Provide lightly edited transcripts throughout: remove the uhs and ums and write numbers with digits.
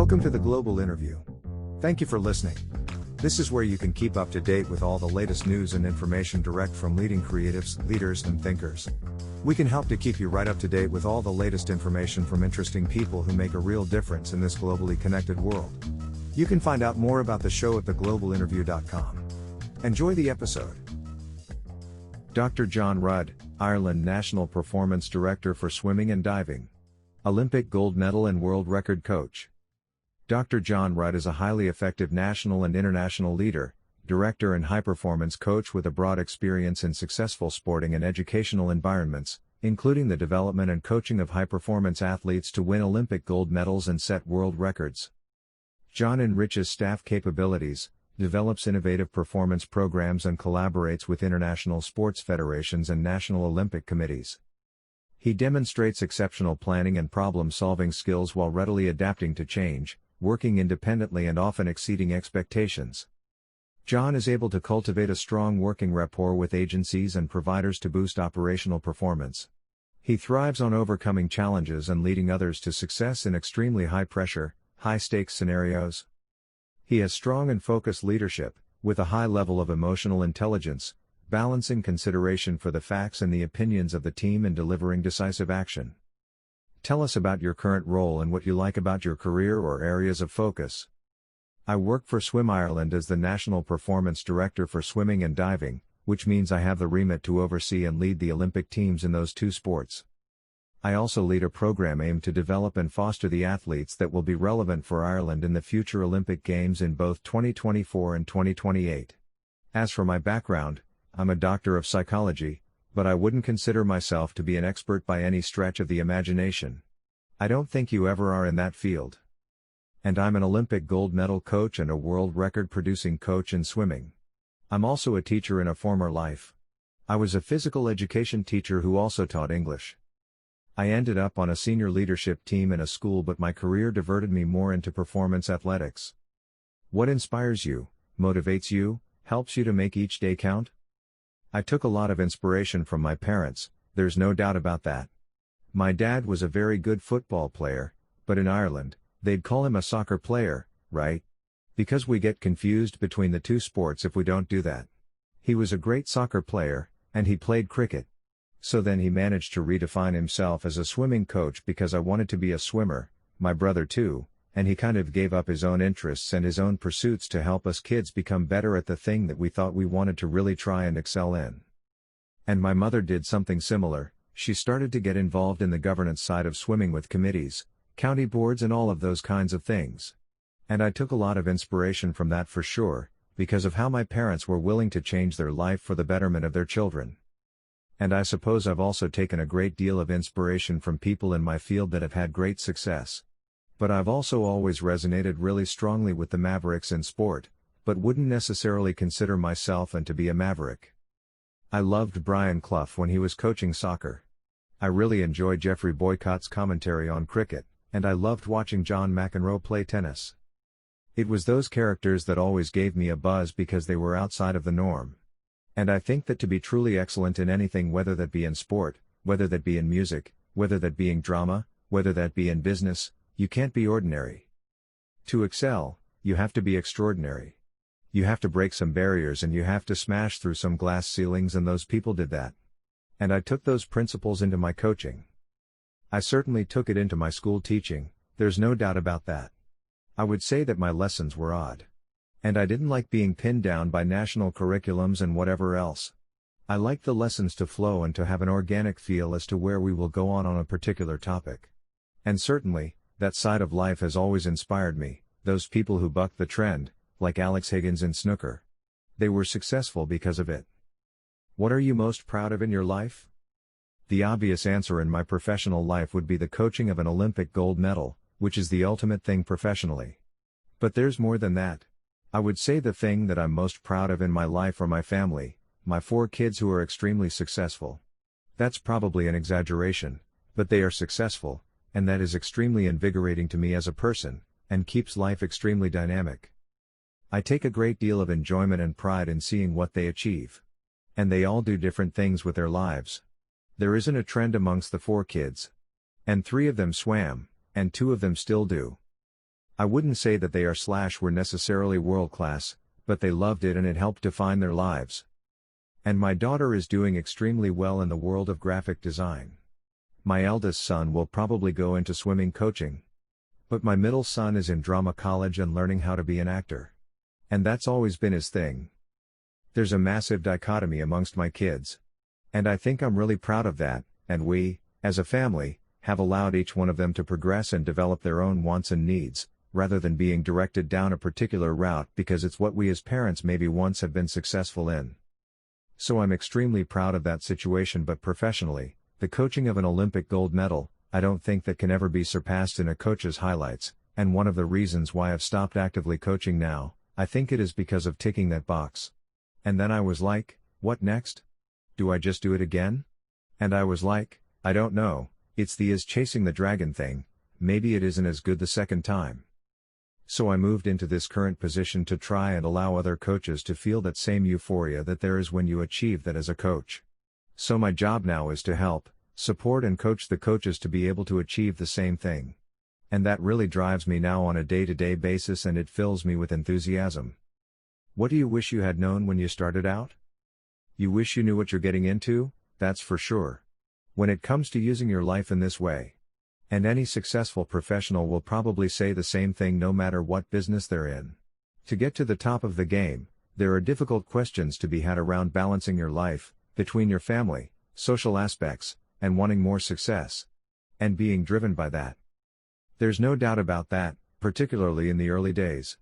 Welcome to the Global Interview. Thank you for listening. This is where you can keep up to date with all the latest news and information direct from leading creatives, leaders, and thinkers. We can help to keep you right up to date with all the latest information from interesting people who make a real difference in this globally connected world. You can find out more about the show at theglobalinterview.com. Enjoy the episode. Dr. Jon Rudd, Ireland National Performance Director for Swimming and Diving. Olympic gold medal and world record coach. Dr. Jon Rudd is a highly effective national and international leader, director and high-performance coach with a broad experience in successful sporting and educational environments, including the development and coaching of high-performance athletes to win Olympic gold medals and set world records. Jon enriches staff capabilities, develops innovative performance programs and collaborates with international sports federations and national Olympic committees. He demonstrates exceptional planning and problem-solving skills while readily adapting to change, working independently and often exceeding expectations. Jon is able to cultivate a strong working rapport with agencies and providers to boost operational performance. He thrives on overcoming challenges and leading others to success in extremely high-pressure, high-stakes scenarios. He has strong and focused leadership, with a high level of emotional intelligence, balancing consideration for the facts and the opinions of the team and delivering decisive action. Tell us about your current role and what you like about your career or areas of focus. I work for Swim Ireland as the National Performance Director for Swimming and Diving, which means I have the remit to oversee and lead the Olympic teams in those two sports. I also lead a program aimed to develop and foster the athletes that will be relevant for Ireland in the future Olympic Games in both 2024 and 2028. As for my background, I'm a doctor of psychology, but I wouldn't consider myself to be an expert by any stretch of the imagination. I don't think you ever are in that field. And I'm an Olympic gold medal coach and a world record producing coach in swimming. I'm also a teacher in a former life. I was a physical education teacher who also taught English. I ended up on a senior leadership team in a school, but my career diverted me more into performance athletics. What inspires you, motivates you, helps you to make each day count? I took a lot of inspiration from my parents, there's no doubt about that. My dad was a very good football player, but in Ireland, they'd call him a soccer player, right? Because we get confused between the two sports if we don't do that. He was a great soccer player, and he played cricket. So then he managed to redefine himself as a swimming coach because I wanted to be a swimmer, my brother too, and he kind of gave up his own interests and his own pursuits to help us kids become better at the thing that we thought we wanted to really try and excel in. And my mother did something similar. She started to get involved in the governance side of swimming with committees, county boards and all of those kinds of things. And I took a lot of inspiration from that for sure, because of how my parents were willing to change their life for the betterment of their children. And I suppose I've also taken a great deal of inspiration from people in my field that have had great success. But I've also always resonated really strongly with the mavericks in sport, but wouldn't necessarily consider myself and to be a maverick. I loved Brian Clough when he was coaching soccer. I really enjoyed Geoffrey Boycott's commentary on cricket, and I loved watching John McEnroe play tennis. It was those characters that always gave me a buzz because they were outside of the norm. And I think that to be truly excellent in anything, whether that be in sport, whether that be in music, whether that be in drama, whether that be in business, you can't be ordinary. To excel, you have to be extraordinary. You have to break some barriers and you have to smash through some glass ceilings, and those people did that. And I took those principles into my coaching. I certainly took it into my school teaching, there's no doubt about that. I would say that my lessons were odd. And I didn't like being pinned down by national curriculums and whatever else. I liked the lessons to flow and to have an organic feel as to where we will go on a particular topic. And certainly, that side of life has always inspired me, those people who bucked the trend, like Alex Higgins in snooker. They were successful because of it. What are you most proud of in your life? The obvious answer in my professional life would be the coaching of an Olympic gold medal, which is the ultimate thing professionally. But there's more than that. I would say the thing that I'm most proud of in my life are my family, my 4 kids who are extremely successful. That's probably an exaggeration, but they are successful, and that is extremely invigorating to me as a person, and keeps life extremely dynamic. I take a great deal of enjoyment and pride in seeing what they achieve. And they all do different things with their lives. There isn't a trend amongst the 4 kids. And 3 of them swam, and 2 of them still do. I wouldn't say that they were necessarily world class, but they loved it and it helped define their lives. And my daughter is doing extremely well in the world of graphic design. My eldest son will probably go into swimming coaching. But my middle son is in drama college and learning how to be an actor. And that's always been his thing. There's a massive dichotomy amongst my kids. And I think I'm really proud of that, and we, as a family, have allowed each one of them to progress and develop their own wants and needs, rather than being directed down a particular route because it's what we as parents maybe once have been successful in. So I'm extremely proud of that situation, but professionally, the coaching of an Olympic gold medal, I don't think that can ever be surpassed in a coach's highlights, and one of the reasons why I've stopped actively coaching now, I think it is because of ticking that box. And then I was like, what next? Do I just do it again? And I was like, I don't know, it's the is chasing the dragon thing, maybe it isn't as good the second time. So I moved into this current position to try and allow other coaches to feel that same euphoria that there is when you achieve that as a coach. So my job now is to help, support and coach the coaches to be able to achieve the same thing. And that really drives me now on a day-to-day basis, and it fills me with enthusiasm. What do you wish you had known when you started out? You wish you knew what you're getting into, that's for sure. When it comes to using your life in this way. And any successful professional will probably say the same thing no matter what business they're in. To get to the top of the game, there are difficult questions to be had around balancing your life, between your family, social aspects, and wanting more success. And being driven by that. There's no doubt about that, particularly in the early days.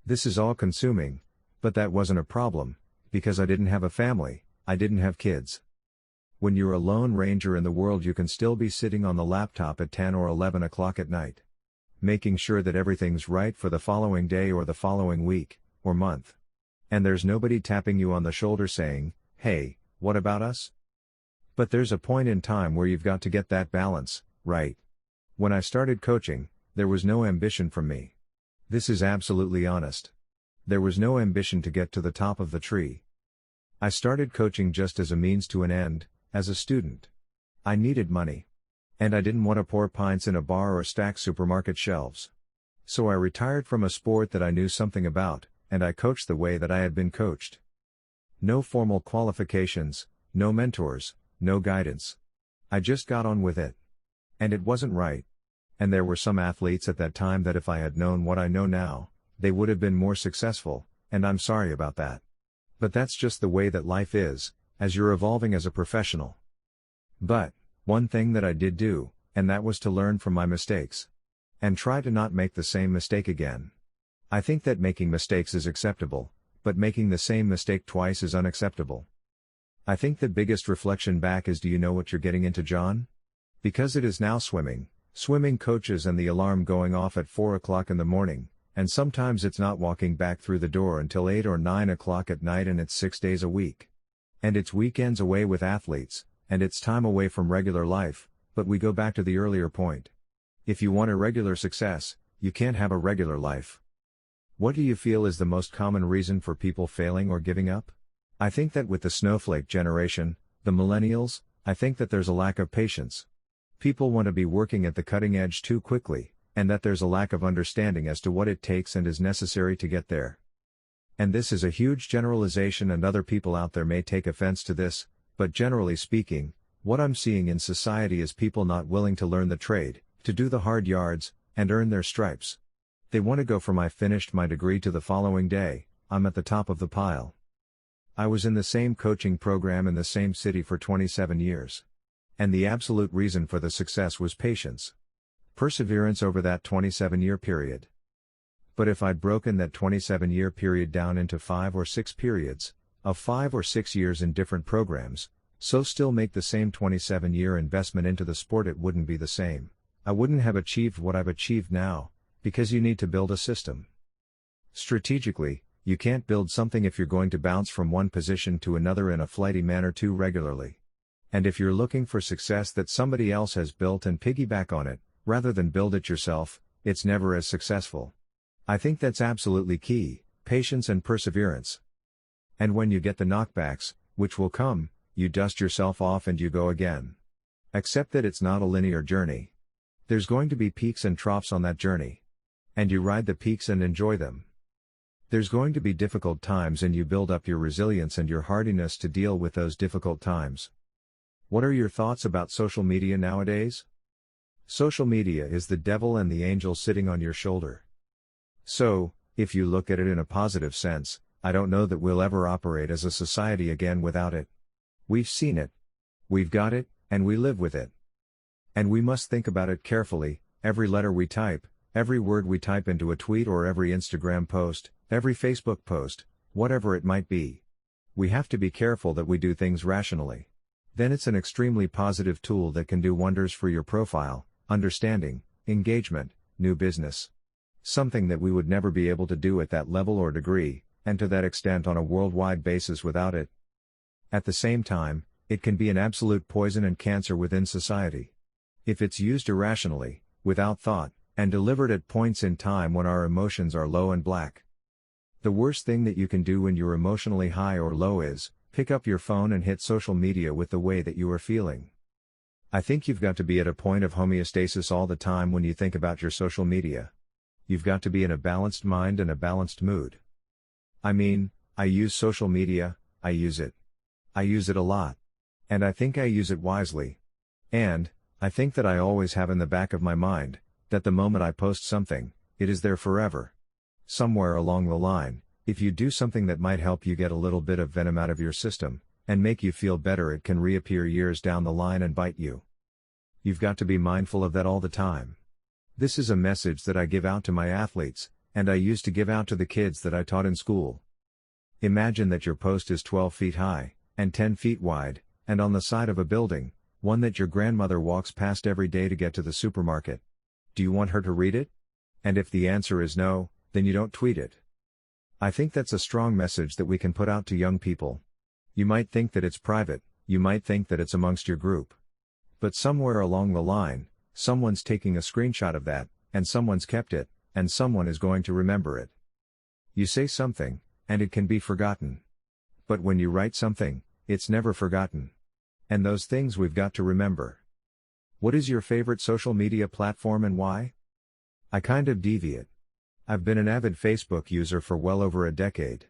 This is all consuming, but that wasn't a problem, because I didn't have a family, I didn't have kids. When you're a lone ranger in the world, you can still be sitting on the laptop at 10 or 11 o'clock at night. Making sure that everything's right for the following day or the following week, or month. And there's nobody tapping you on the shoulder saying, hey, what about us? But there's a point in time where you've got to get that balance, right? When I started coaching, there was no ambition from me. This is absolutely honest. There was no ambition to get to the top of the tree. I started coaching just as a means to an end. As a student, I needed money. And I didn't want to pour pints in a bar or stack supermarket shelves. So I retired from a sport that I knew something about, and I coached the way that I had been coached. No formal qualifications, no mentors, no guidance. I just got on with it. And it wasn't right. And there were some athletes at that time that if I had known what I know now, they would have been more successful, and I'm sorry about that. But that's just the way that life is, as you're evolving as a professional. But, one thing that I did do, and that was to learn from my mistakes. And try to not make the same mistake again. I think that making mistakes is acceptable, but making the same mistake twice is unacceptable. I think the biggest reflection back is, do you know what you're getting into, John? Because it is now swimming coaches and the alarm going off at 4 o'clock in the morning, and sometimes it's not walking back through the door until 8 or 9 o'clock at night, and it's 6 days a week. And it's weekends away with athletes, and it's time away from regular life, but we go back to the earlier point. If you want a regular success, you can't have a regular life. What do you feel is the most common reason for people failing or giving up? I think that with the snowflake generation, the millennials, I think that there's a lack of patience. People want to be working at the cutting edge too quickly, and that there's a lack of understanding as to what it takes and is necessary to get there. And this is a huge generalization, and other people out there may take offense to this, but generally speaking, what I'm seeing in society is people not willing to learn the trade, to do the hard yards, and earn their stripes. They want to go from I finished my degree to the following day, I'm at the top of the pile. I was in the same coaching program in the same city for 27 years. And the absolute reason for the success was patience. Perseverance over that 27-year period. But if I'd broken that 27-year period down into 5 or 6 periods, of 5 or 6 years in different programs, so still make the same 27-year investment into the sport, it wouldn't be the same. I wouldn't have achieved what I've achieved now, because you need to build a system. Strategically, you can't build something if you're going to bounce from one position to another in a flighty manner too regularly. And if you're looking for success that somebody else has built and piggyback on it, rather than build it yourself, it's never as successful. I think that's absolutely key, patience and perseverance. And when you get the knockbacks, which will come, you dust yourself off and you go again. Accept that it's not a linear journey. There's going to be peaks and troughs on that journey. And you ride the peaks and enjoy them. There's going to be difficult times and you build up your resilience and your hardiness to deal with those difficult times. What are your thoughts about social media nowadays? Social media is the devil and the angel sitting on your shoulder. So, if you look at it in a positive sense, I don't know that we'll ever operate as a society again without it. We've seen it. We've got it, and we live with it. And we must think about it carefully, every letter we type, every word we type into a tweet or every Instagram post, every Facebook post, whatever it might be. We have to be careful that we do things rationally. Then it's an extremely positive tool that can do wonders for your profile, understanding, engagement, new business. Something that we would never be able to do at that level or degree, and to that extent on a worldwide basis without it. At the same time, it can be an absolute poison and cancer within society. If it's used irrationally, without thought, and delivered at points in time when our emotions are low and black. The worst thing that you can do when you're emotionally high or low is, pick up your phone and hit social media with the way that you are feeling. I think you've got to be at a point of homeostasis all the time when you think about your social media. You've got to be in a balanced mind and a balanced mood. I mean, I use social media, I use it. I use it a lot. And I think I use it wisely. And, I think that I always have in the back of my mind, that the moment I post something, it is there forever. Somewhere along the line, if you do something that might help you get a little bit of venom out of your system, and make you feel better, it can reappear years down the line and bite you. You've got to be mindful of that all the time. This is a message that I give out to my athletes, and I used to give out to the kids that I taught in school. Imagine that your post is 12 feet high, and 10 feet wide, and on the side of a building, one that your grandmother walks past every day to get to the supermarket. Do you want her to read it? And if the answer is no, then you don't tweet it. I think that's a strong message that we can put out to young people. You might think that it's private, you might think that it's amongst your group. But somewhere along the line, someone's taking a screenshot of that, and someone's kept it, and someone is going to remember it. You say something, and it can be forgotten. But when you write something, it's never forgotten. And those things we've got to remember. What is your favorite social media platform and why? I kind of deviate. I've been an avid Facebook user for well over a decade.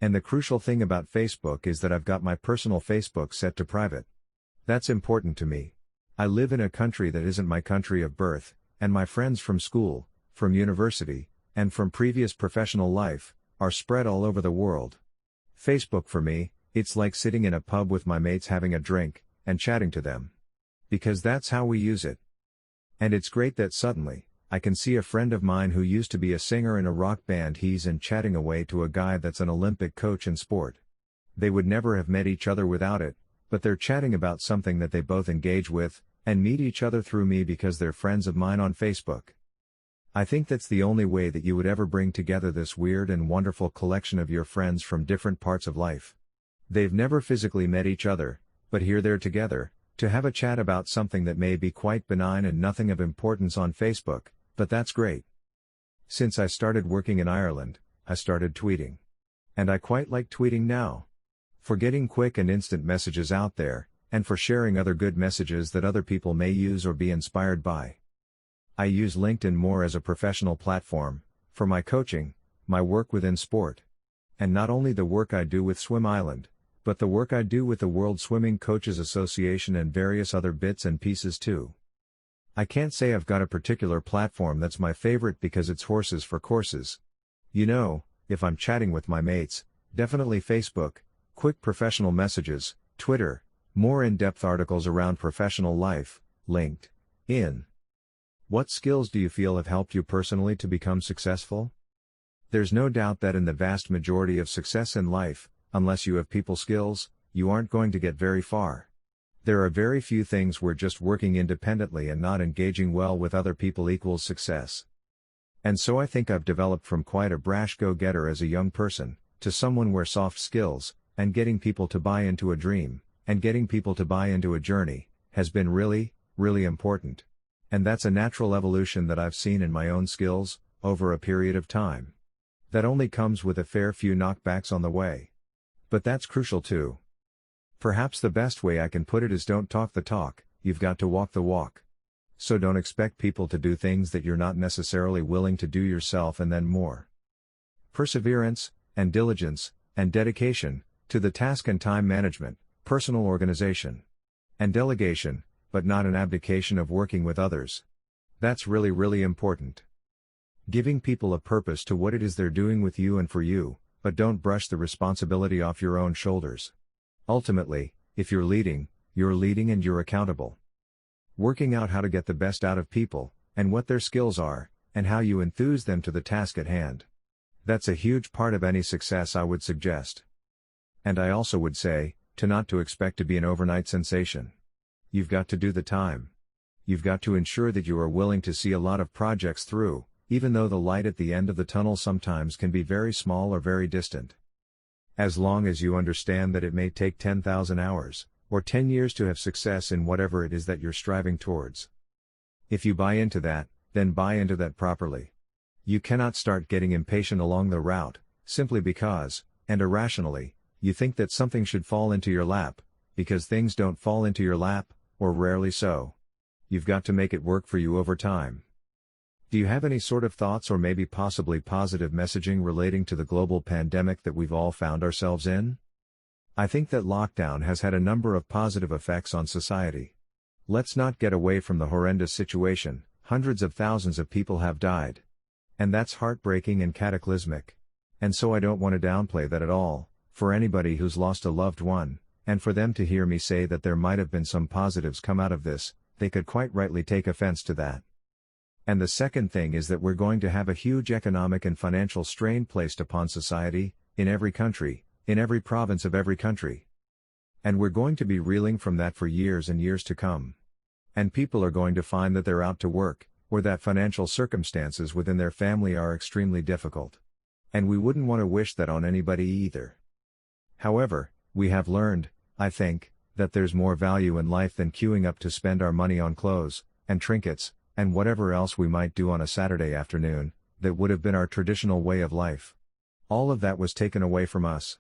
And the crucial thing about Facebook is that I've got my personal Facebook set to private. That's important to me. I live in a country that isn't my country of birth, and my friends from school, from university, and from previous professional life, are spread all over the world. Facebook for me, it's like sitting in a pub with my mates having a drink, and chatting to them. Because that's how we use it. And it's great that suddenly, I can see a friend of mine who used to be a singer in a rock band, he's in chatting away to a guy that's an Olympic coach in sport. They would never have met each other without it, but they're chatting about something that they both engage with, and meet each other through me because they're friends of mine on Facebook. I think that's the only way that you would ever bring together this weird and wonderful collection of your friends from different parts of life. They've never physically met each other, but here they're together, to have a chat about something that may be quite benign and nothing of importance on Facebook, but that's great. Since I started working in Ireland, I started tweeting. And I quite like tweeting now. For getting quick and instant messages out there, and for sharing other good messages that other people may use or be inspired by. I use LinkedIn more as a professional platform, for my coaching, my work within sport. And not only the work I do with Swim Island, but the work I do with the World Swimming Coaches Association and various other bits and pieces too. I can't say I've got a particular platform that's my favorite because it's horses for courses. You know, if I'm chatting with my mates, definitely Facebook, quick professional messages, Twitter, more in-depth articles around professional life, LinkedIn. What skills do you feel have helped you personally to become successful? There's no doubt that in the vast majority of success in life, unless you have people skills, you aren't going to get very far. There are very few things where just working independently and not engaging well with other people equals success. And so I think I've developed from quite a brash go-getter as a young person, to someone where soft skills, and getting people to buy into a dream, and getting people to buy into a journey, has been really, really important. And that's a natural evolution that I've seen in my own skills, over a period of time. That only comes with a fair few knockbacks on the way. But that's crucial too. Perhaps the best way I can put it is don't talk the talk, you've got to walk the walk. So don't expect people to do things that you're not necessarily willing to do yourself, and then more. Perseverance, and diligence, and dedication, to the task, and time management, personal organization, and delegation, but not an abdication of working with others. That's really, really important. Giving people a purpose to what it is they're doing with you and for you, but don't brush the responsibility off your own shoulders. Ultimately, if you're leading and you're accountable. Working out how to get the best out of people, and what their skills are, and how you enthuse them to the task at hand. That's a huge part of any success, I would suggest. And I also would say, not to expect to be an overnight sensation. You've got to do the time. You've got to ensure that you are willing to see a lot of projects through, even though the light at the end of the tunnel sometimes can be very small or very distant. As long as you understand that it may take 10,000 hours, or 10 years to have success in whatever it is that you're striving towards. If you buy into that, then buy into that properly. You cannot start getting impatient along the route, simply because, and irrationally, you think that something should fall into your lap, because things don't fall into your lap, or rarely so. You've got to make it work for you over time. Do you have any sort of thoughts or maybe possibly positive messaging relating to the global pandemic that we've all found ourselves in? I think that lockdown has had a number of positive effects on society. Let's not get away from the horrendous situation. Hundreds of thousands of people have died. And that's heartbreaking and cataclysmic. And so I don't want to downplay that at all, for anybody who's lost a loved one, and for them to hear me say that there might have been some positives come out of this, they could quite rightly take offense to that. And the second thing is that we're going to have a huge economic and financial strain placed upon society, in every country, in every province of every country. And we're going to be reeling from that for years and years to come. And people are going to find that they're out to work, or that financial circumstances within their family are extremely difficult. And we wouldn't want to wish that on anybody either. However, we have learned, I think, that there's more value in life than queuing up to spend our money on clothes, and trinkets, and whatever else we might do on a Saturday afternoon, that would have been our traditional way of life. All of that was taken away from us.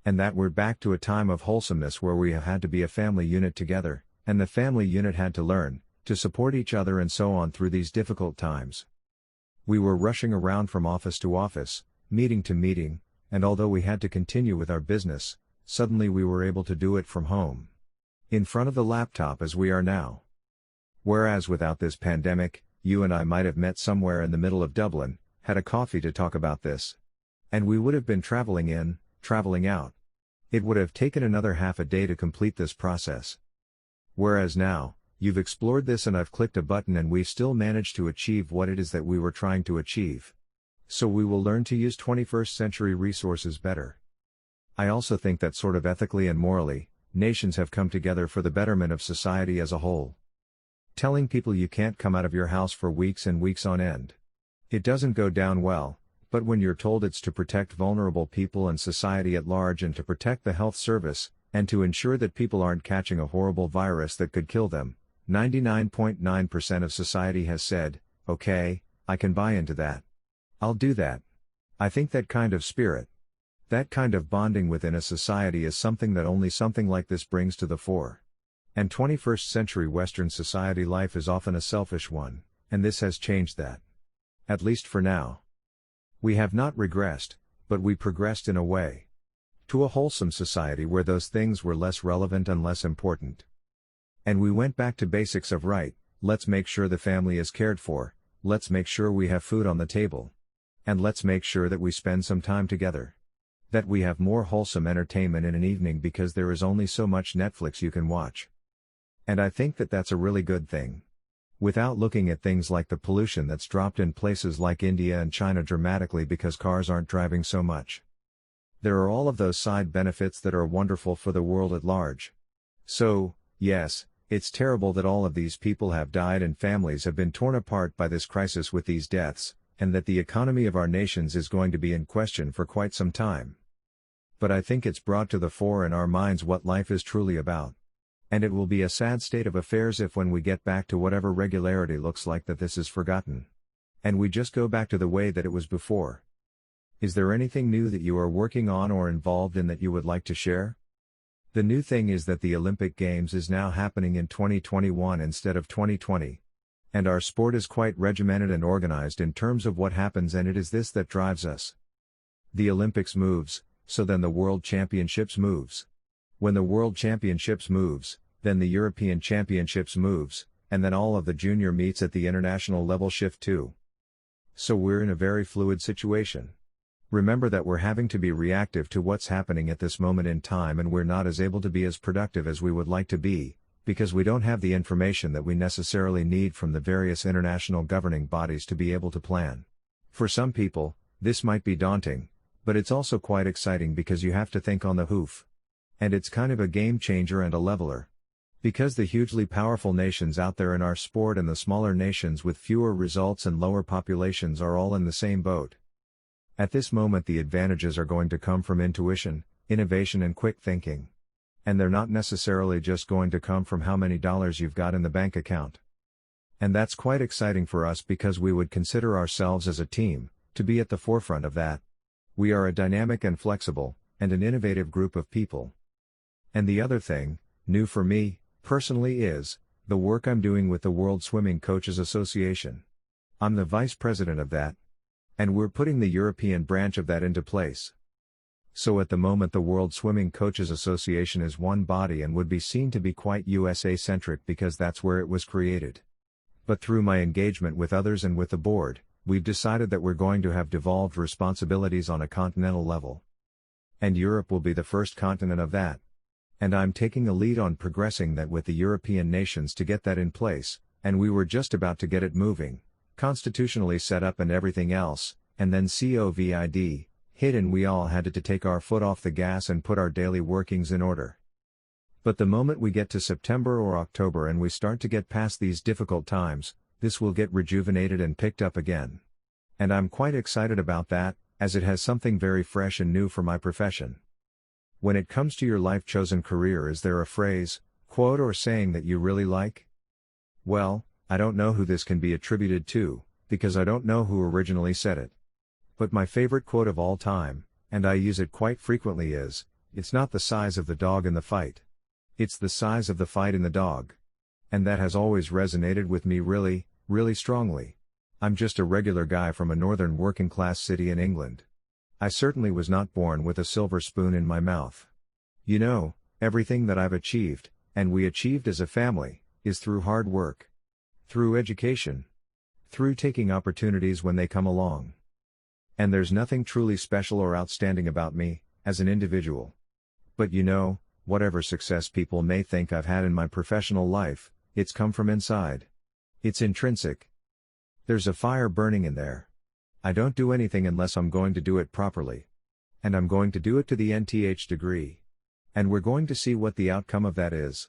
And that we're back to a time of wholesomeness where we have had to be a family unit together, and the family unit had to learn to support each other and so on through these difficult times. We were rushing around from office to office, meeting to meeting, and although we had to continue with our business, suddenly we were able to do it from home. In front of the laptop as we are now. Whereas without this pandemic, you and I might have met somewhere in the middle of Dublin, had a coffee to talk about this. And we would have been traveling in, traveling out. It would have taken another half a day to complete this process. Whereas now, you've explored this and I've clicked a button and we've still managed to achieve what it is that we were trying to achieve. So we will learn to use 21st century resources better. I also think that sort of ethically and morally, nations have come together for the betterment of society as a whole. Telling people you can't come out of your house for weeks and weeks on end. It doesn't go down well. But when you're told it's to protect vulnerable people and society at large and to protect the health service, and to ensure that people aren't catching a horrible virus that could kill them, 99.9% of society has said, okay, I can buy into that. I'll do that. I think that kind of spirit, that kind of bonding within a society is something that only something like this brings to the fore. And 21st century Western society life is often a selfish one, and this has changed that. At least for now. We have not regressed, but we progressed in a way. To a wholesome society where those things were less relevant and less important. And we went back to basics of right, let's make sure the family is cared for, let's make sure we have food on the table. And let's make sure that we spend some time together. That we have more wholesome entertainment in an evening because there is only so much Netflix you can watch. And I think that that's a really good thing. Without looking at things like the pollution that's dropped in places like India and China dramatically because cars aren't driving so much. There are all of those side benefits that are wonderful for the world at large. So, yes, it's terrible that all of these people have died and families have been torn apart by this crisis with these deaths, and that the economy of our nations is going to be in question for quite some time. But I think it's brought to the fore in our minds what life is truly about. And it will be a sad state of affairs if when we get back to whatever regularity looks like that this is forgotten. And we just go back to the way that it was before. Is there anything new that you are working on or involved in that you would like to share? The new thing is that the Olympic Games is now happening in 2021 instead of 2020, And our sport is quite regimented and organized in terms of what happens, and it is this that drives us. The Olympics moves, so then the World Championships moves. When the World Championships moves, then the European Championships moves, and then all of the junior meets at the international level shift too. So we're in a very fluid situation. Remember that we're having to be reactive to what's happening at this moment in time, and we're not as able to be as productive as we would like to be, because we don't have the information that we necessarily need from the various international governing bodies to be able to plan. For some people, this might be daunting, but it's also quite exciting because you have to think on the hoof. And it's kind of a game changer and a leveler. Because the hugely powerful nations out there in our sport and the smaller nations with fewer results and lower populations are all in the same boat. At this moment, the advantages are going to come from intuition, innovation, and quick thinking. And they're not necessarily just going to come from how many dollars you've got in the bank account. And that's quite exciting for us because we would consider ourselves as a team to be at the forefront of that. We are a dynamic and flexible, and an innovative group of people. And the other thing, new for me, personally, is the work I'm doing with the World Swimming Coaches Association. I'm the vice president of that. And we're putting the European branch of that into place. So at the moment, the World Swimming Coaches Association is one body and would be seen to be quite USA-centric because that's where it was created. But through my engagement with others and with the board, we've decided that we're going to have devolved responsibilities on a continental level. And Europe will be the first continent of that. And I'm taking a lead on progressing that with the European nations to get that in place, and we were just about to get it moving, constitutionally set up and everything else, and then COVID hit and we all had to take our foot off the gas and put our daily workings in order. But the moment we get to September or October and we start to get past these difficult times, this will get rejuvenated and picked up again. And I'm quite excited about that, as it has something very fresh and new for my profession. When it comes to your life-chosen career, is there a phrase, quote, or saying that you really like? Well, I don't know who this can be attributed to, because I don't know who originally said it. But my favorite quote of all time, and I use it quite frequently, is, "It's not the size of the dog in the fight. It's the size of the fight in the dog." And that has always resonated with me really, really strongly. I'm just a regular guy from a northern working-class city in England. I certainly was not born with a silver spoon in my mouth. You know, everything that I've achieved, and we achieved as a family, is through hard work. Through education. Through taking opportunities when they come along. And there's nothing truly special or outstanding about me, as an individual. But you know, whatever success people may think I've had in my professional life, it's come from inside. It's intrinsic. There's a fire burning in there. I don't do anything unless I'm going to do it properly. And I'm going to do it to the nth degree. And we're going to see what the outcome of that is.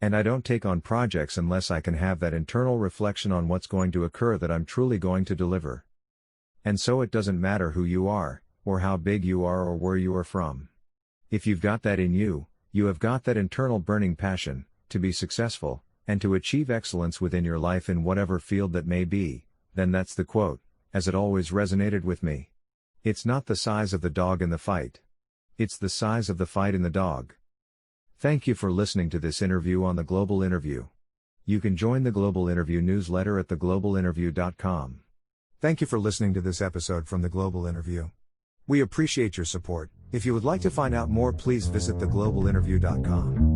And I don't take on projects unless I can have that internal reflection on what's going to occur that I'm truly going to deliver. And so it doesn't matter who you are, or how big you are, or where you are from. If you've got that in you, you have got that internal burning passion, to be successful, and to achieve excellence within your life in whatever field that may be, then that's the quote, as it always resonated with me. It's not the size of the dog in the fight. It's the size of the fight in the dog. Thank you for listening to this interview on The Global Interview. You can join the Global Interview newsletter at theglobalinterview.com. Thank you for listening to this episode from The Global Interview. We appreciate your support. If you would like to find out more, please visit theglobalinterview.com.